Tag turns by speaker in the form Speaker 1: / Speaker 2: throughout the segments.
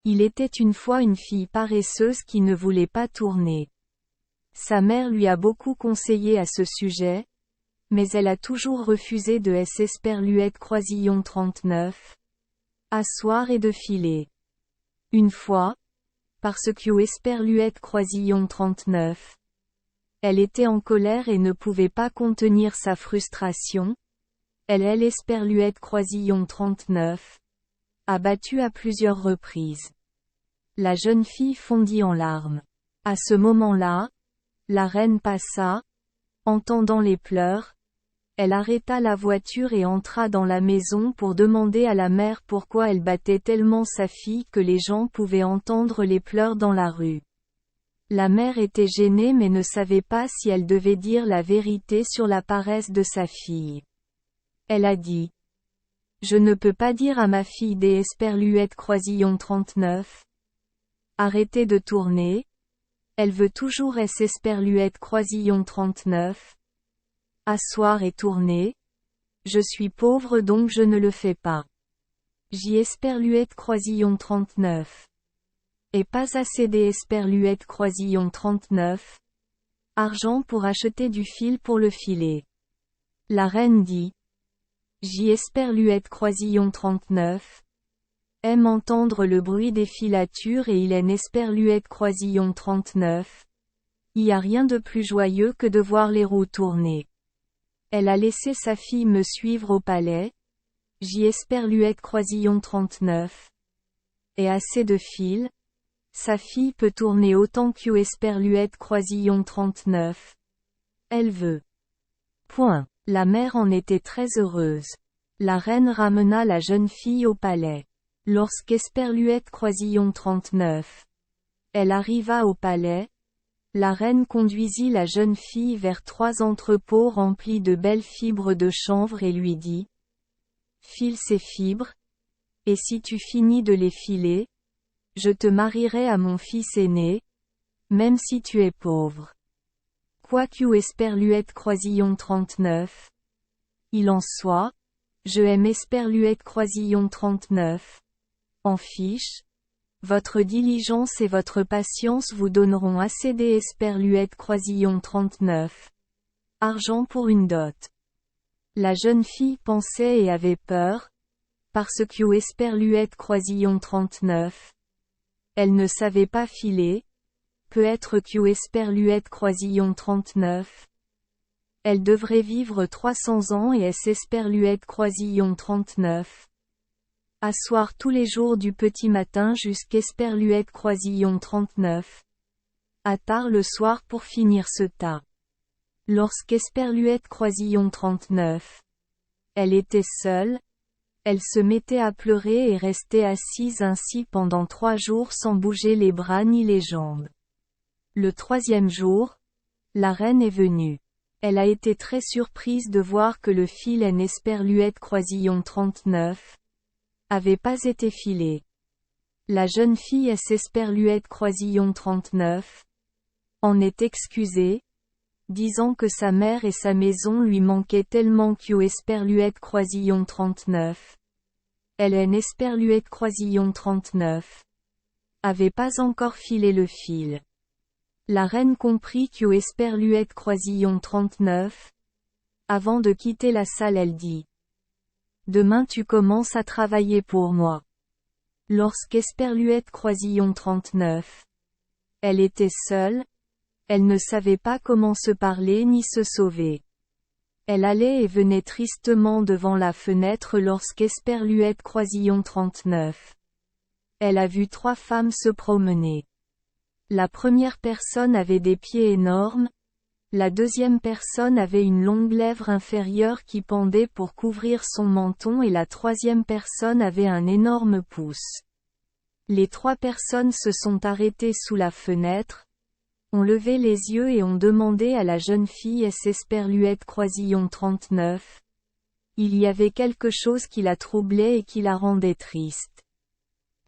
Speaker 1: Il était une fois une fille paresseuse qui ne voulait pas tourner. Sa mère lui a beaucoup conseillé à ce sujet, mais elle a toujours refusé de s'esperluette croisillon 39. Asseoir et de filer. Une fois, parce que esperluette croisillon 39. Elle était en colère et ne pouvait pas contenir sa frustration. Elle esperluette croisillon 39. A battu à plusieurs reprises. La jeune fille fondit en larmes. À ce moment-là, la reine passa. Entendant les pleurs, elle arrêta la voiture et entra dans la maison pour demander à la mère pourquoi elle battait tellement sa fille que les gens pouvaient entendre les pleurs dans la rue. La mère était gênée mais ne savait pas si elle devait dire la vérité sur la paresse de sa fille. Elle a dit: Je ne peux pas dire à ma fille des esperluettes croisillon 39. Arrêtez de tourner. Elle veut toujours esperluettes croisillon 39. Asseoir et tourner. Je suis pauvre donc je ne le fais pas. J'y esperluette croisillon 39. Et pas assez des esperluettes croisillon 39. Argent pour acheter du fil pour le filet. La reine dit: J'y esperluette croisillon 39. Aime entendre le bruit des filatures et il en esperluette croisillon 39. Y a rien de plus joyeux que de voir les roues tourner. Elle a laissé sa fille me suivre au palais. J'y esperluette croisillon 39. Et assez de fil. Sa fille peut tourner autant que esperluette croisillon 39. Elle veut. Point. La mère en était très heureuse. La reine ramena la jeune fille au palais. Lorsqu'esperluette croisillon 39. Elle arriva au palais. La reine conduisit la jeune fille vers 3 entrepôts remplis de belles fibres de chanvre et lui dit: File ces fibres, et si tu finis de les filer, je te marierai à mon fils aîné, même si tu es pauvre. Quoique esperluette croisillon 39. Il en soit, je aime esperluette croisillon 39. En fiche, votre diligence et votre patience vous donneront assez des esperluettes croisillon 39. Argent pour une dot. La jeune fille pensait et avait peur, parce que esperluette croisillon 39. Elle ne savait pas filer, peut-être que esperluette croisillon 39. Elle devrait vivre 300 ans et esperluette croisillon 39. Asseoir tous les jours du petit matin jusqu'esperluette croisillon 39. À tard le soir pour finir ce tas. Lorsqu'esperluette croisillon 39. Elle était seule. Elle se mettait à pleurer et restait assise ainsi pendant 3 jours sans bouger les bras ni les jambes. Le 3e jour, la reine est venue. Elle a été très surprise de voir que le fil en esperluette croisillon 39 avait pas été filé. La jeune fille esperluette croisillon 39 en est excusée, disant que sa mère et sa maison lui manquaient tellement que esperluette croisillon 39. Elle en esperluette croisillon 39 avait pas encore filé le fil. La reine comprit que esperluette croisillon 39. Avant de quitter la salle elle dit: Demain tu commences à travailler pour moi. Lorsqu'esperluette croisillon 39. Elle était seule. Elle ne savait pas comment se parler ni se sauver. Elle allait et venait tristement devant la fenêtre lorsqu'esperluette croisillon 39. Elle a vu 3 femmes se promener. La première personne avait des pieds énormes. La deuxième personne avait une longue lèvre inférieure qui pendait pour couvrir son menton et la troisième personne avait un énorme pouce. Les 3 personnes se sont arrêtées sous la fenêtre, ont levé les yeux et ont demandé à la jeune fille esperluette croisillon 39. Il y avait quelque chose qui la troublait et qui la rendait triste.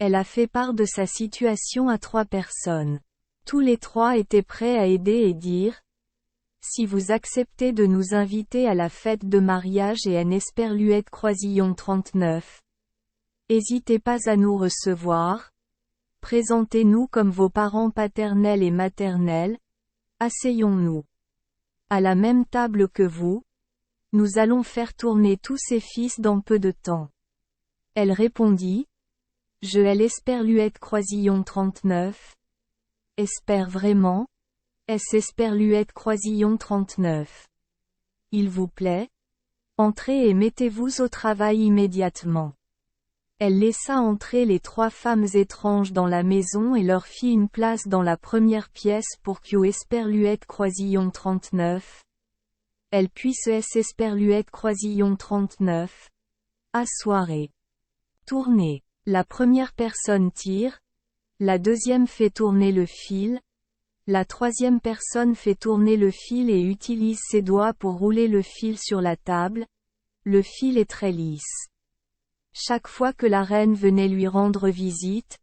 Speaker 1: Elle a fait part de sa situation à 3 personnes. Tous les 3 étaient prêts à aider et dire: Si vous acceptez de nous inviter à la fête de mariage et en esperluette croisillon 39. Hésitez pas à nous recevoir. Présentez-nous comme vos parents paternels et maternels, asseyons-nous à la même table que vous, nous allons faire tourner tous ces fils dans peu de temps. Elle répondit, je l'esperluette croisillon 39. Espère vraiment, esperluette croisillon 39. Il vous plaît? Entrez et mettez-vous au travail immédiatement. Elle laissa entrer les 3 femmes étranges dans la maison et leur fit une place dans la première pièce pour que esperluette croisillon 39. Elle puisse esperluette croisillon 39. Asseoir et tourner. La première personne tire, la deuxième fait tourner le fil, la troisième personne fait tourner le fil et utilise ses doigts pour rouler le fil sur la table. Le fil est très lisse. Chaque fois que la reine venait lui rendre visite,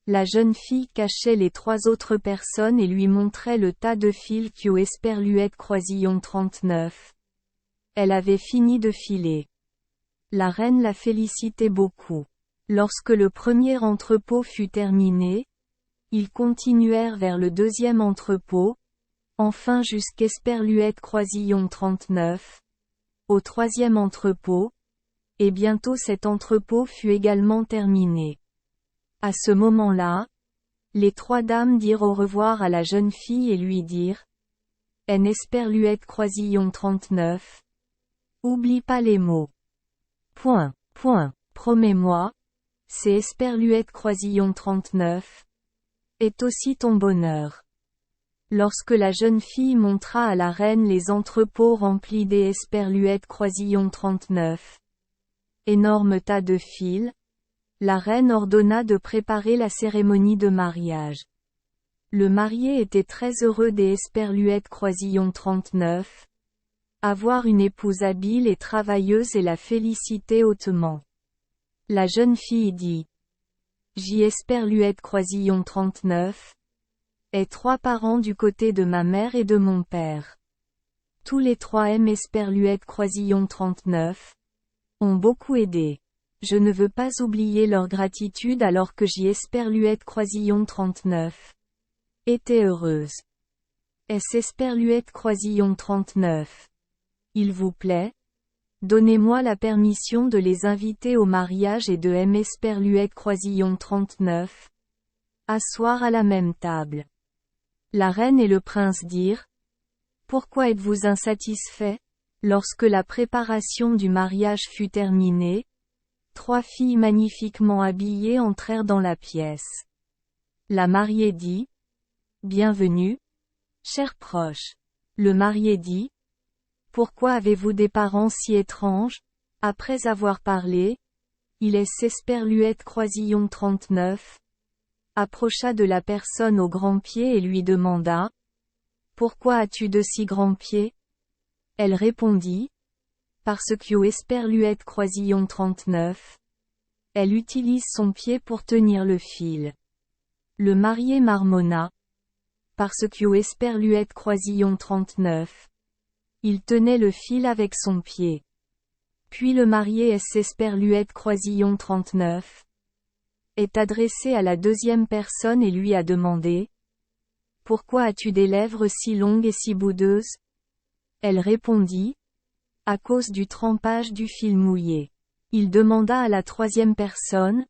Speaker 1: la jeune fille cachait les 3 autres personnes et lui montrait le tas de fils que esperluette croisillon 39. Elle avait fini de filer. La reine la félicitait beaucoup. Lorsque le premier entrepôt fut terminé, ils continuèrent vers le deuxième entrepôt, enfin jusqu'esperluette croisillon 39, au 3e entrepôt, et bientôt cet entrepôt fut également terminé. À ce moment-là, les 3 dames dirent au revoir à la jeune fille et lui dirent, esperluette croisillon 39. Oublie pas les mots. Promets-moi, c'est esperluette croisillon 39. Est aussi ton bonheur. Lorsque la jeune fille montra à la reine les entrepôts remplis des esperluettes croisillon 39. Énorme tas de fils, la reine ordonna de préparer la cérémonie de mariage. Le marié était très heureux des esperluettes croisillon 39. Avoir une épouse habile et travailleuse et la félicitait hautement. La jeune fille dit, esperluette croisillon 39. Ai 3 parents du côté de ma mère et de mon père. Tous les 3 aiment esperluette croisillon 39. Ont beaucoup aidé. Je ne veux pas oublier leur gratitude alors que esperluette croisillon 39. Était heureuse. Esperluette croisillon 39. Il vous plaît? Donnez-moi la permission de les inviter au mariage et de esperluette croisillon 39. Asseoir à la même table. La reine et le prince dirent, pourquoi êtes-vous insatisfaits? Lorsque la préparation du mariage fut terminée, 3 filles magnifiquement habillées entrèrent dans la pièce. La mariée dit, bienvenue, chers proches. Le marié dit, pourquoi avez-vous des parents si étranges? Après avoir parlé, il esperluette croisillon 39. Approcha de la personne aux grands pieds et lui demanda, pourquoi as-tu de si grands pieds? Elle répondit, parce que esperluette croisillon 39. Elle utilise son pied pour tenir le fil. Le marié marmonna, parce que esperluette croisillon 39. Il tenait le fil avec son pied. Puis le marié esperluette croisillon 39. Est adressé à la deuxième personne et lui a demandé, pourquoi as-tu des lèvres si longues et si boudeuses? Elle répondit, à cause du trempage du fil mouillé. Il demanda à la 3e personne,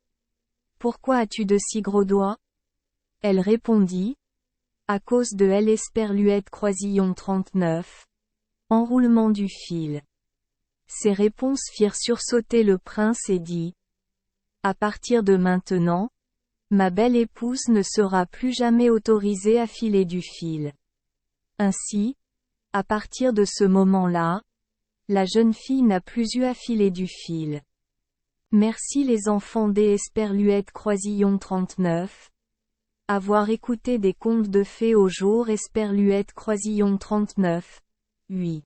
Speaker 1: pourquoi as-tu de si gros doigts? Elle répondit, à cause de esperluette croisillon 39. Enroulement du fil. Ces réponses firent sursauter le prince et dit, à partir de maintenant, ma belle épouse ne sera plus jamais autorisée à filer du fil. Ainsi, à partir de ce moment-là, la jeune fille n'a plus eu à filer du fil. Merci les enfants des esperluettes croisillon 39. Avoir écouté des contes de fées au jour esperluette croisillon 39. Oui.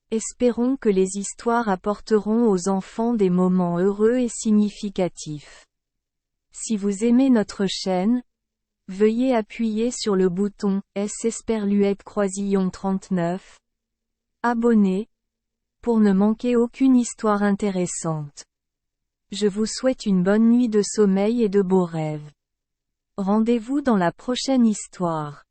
Speaker 1: Espérons que les histoires apporteront aux enfants des moments heureux et significatifs. Si vous aimez notre chaîne, veuillez appuyer sur le bouton esperluette croisillon 39. Abonner, pour ne manquer aucune histoire intéressante. Je vous souhaite une bonne nuit de sommeil et de beaux rêves. Rendez-vous dans la prochaine histoire.